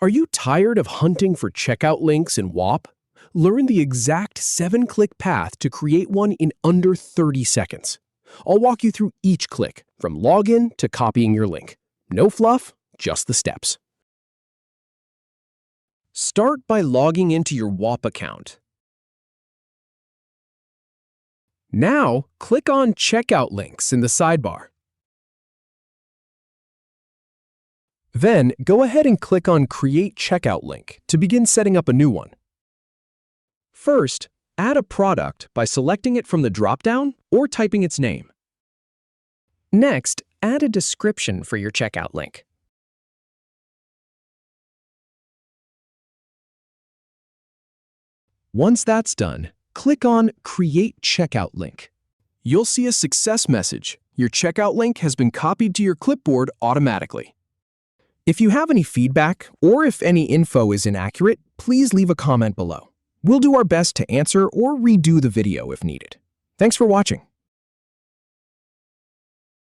Are you tired of hunting for checkout links in Whop? Learn the exact 7-click path to create one in under 30 seconds. I'll walk you through each click, from login to copying your link. No fluff, just the steps. Start by logging into your Whop account. Now, click on Checkout Links in the sidebar. Then, go ahead and click on Create Checkout Link to begin setting up a new one. First, add a product by selecting it from the drop-down or typing its name. Next, add a description for your checkout link. Once that's done, click on Create Checkout Link. You'll see a success message. Your checkout link has been copied to your clipboard automatically. If you have any feedback or if any info is inaccurate, please leave a comment below. We'll do our best to answer or redo the video if needed. Thanks for watching.